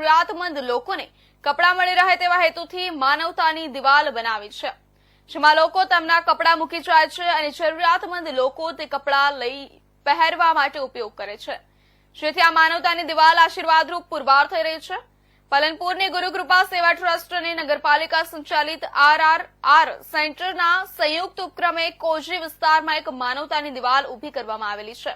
જરૂરિયાતમંદ લોકોને કપડાં મળી રહે તેવા હેતુથી માનવતાની દિવાલ બનાવી છે, જેમાં લોકો તેમના કપડાં મૂકી જાય છે અને જરૂરિયાતમંદ લોકો તે કપડાં લઈ પહેરવા માટે ઉપયોગ કરે છે, જેથી આ માનવતાની દિવાલ આશીર્વાદરૂપ પુરવાર થઈ રહી છે। પાલનપુરની ગુરુકૃપા સેવા ટ્રસ્ટ અને નગરપાલિકા સંચાલિત RRR સેન્ટરના સંયુક્ત ઉપક્રમે કોજી વિસ્તારમાં એક માનવતાની દિવાલ ઊભી કરવામાં આવેલી છે।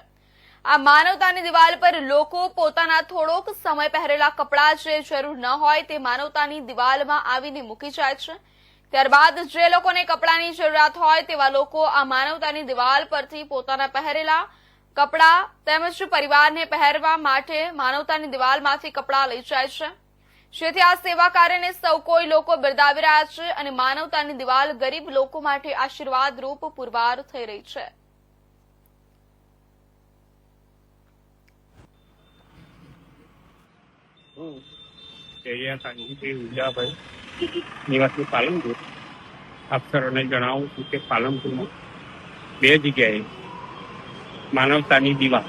આ માનવતાની દિવાલ પર લોકો પોતાના થોડોક સમય પહેરેલા કપડાં જે જરૂર ન હોય તે માનવતાની દિવાલમાં આવીને મૂકી જાય છે। ત્યારબાદ જે લોકોને કપડાની જરૂરિયાત હોય તેવા લોકો આ માનવતાની દિવાલ પરથી પોતાના પહેરેલા કપડાં તેમજ પરિવારને પહેરવા માટે માનવતાની દિવાલમાંથી કપડાં લઈ જાય છે, જેથી આ સેવા કાર્યને સૌ કોઈ લોકો બિરદાવી રહ્યા છે અને માનવતાની દિવાલ ગરીબ લોકો માટે આશીર્વાદરૂપ પુરવાર થઈ રહી છે। નિવાસી પાલનપુર અફસરોને જણાવું છું કે પાલનપુરમાં 2 જગ્યાએ માનવતાની દિવાલ,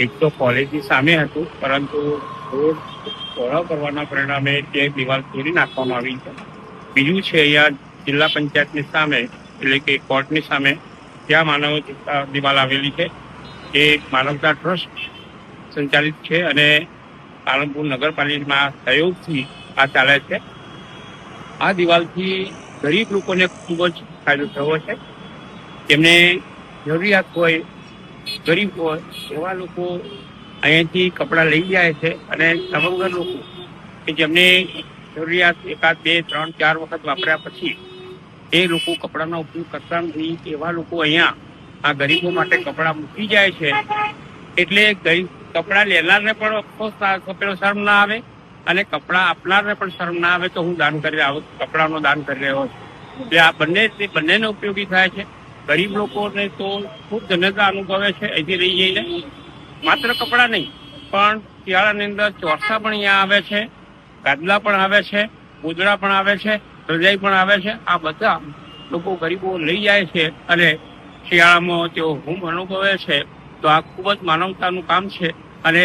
એક તો કોલેજની સામે હતું, પરંતુ રોડ પહોળો કરવાના પરિણામે તે દિવાલ તોડી નાખવામાં આવી છે। બીજું છે અહીંયા જિલ્લા પંચાયતની સામે, એટલે કે કોર્ટની સામે, ત્યાં માનવ દિવાલ આવેલી છે। એ માનવતા ટ્રસ્ટ સંચાલિત છે અને પાલનપુર નગરપાલિકાના સહયોગથી આ ચાલે છે। આ દિવાલથી ગરીબ લોકોને ખૂબ જ ફાયદો થયો છે। તેમને જરૂરિયાત હોય, ગરીબ હોય એવા લોકો અહીંયાથી કપડાં લઈ જાય છે અને સમગ્ર લોકો કે જેમને જરૂરિયાત 1, 2, 3, 4 વખત વાપર્યા પછી એ લોકો કપડાનો ઉપયોગ કરતા નથી, એવા લોકો અહીંયા આ ગરીબો માટે કપડાં મૂકી જાય છે। એટલે ગરીબ કપડાં લેનારને પણ અફસોસ પેલો શરમ ના આવે અને કપડાં આપનારને પણ શરમ ના આવે તો હું દાન કરી રહ્યો, કપડાનું દાન કરી રહ્યો છું। એટલે આ બંનેને ઉપયોગી થાય છે। ગરીબ લોકોને તો ખૂબ ધન્યતા અનુભવે છે અહીંથી લઈ જઈને। માત્ર કપડાં નહીં પણ શિયાળાની અંદર ચોરસા પણ અહીંયા આવે છે, ગાદલા પણ આવે છે, ગોદડા પણ આવે છે, રજાઈ પણ આવે છે। આ બધા લોકો ગરીબો લઈ જાય છે અને શિયાળામાં તેઓ હૂંફ અનુભવે છે। તો આ ખૂબ જ માનવતાનું કામ છે અને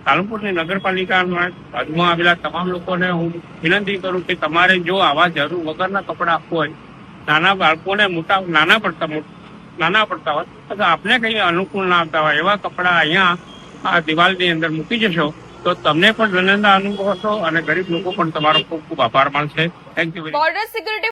પાલનપુરની નગરપાલિકામાં બાજુમાં આવેલા તમામ લોકોને હું વિનંતી કરું કે તમારે જો આવા જરૂર વગરના કપડાં હોય, નાના બાળકોને નાના પડતા હોય અથવા આપને કંઈ અનુકૂળ ના આવતા હોય એવા કપડાં અહીંયા આ દિવાલની અંદર મૂકી જશો તો તમને પણ ધન્યતા અનુભવશો અને ગરીબ લોકો પણ તમારો ખૂબ ખૂબ આભાર માનશે। Thank you. Border security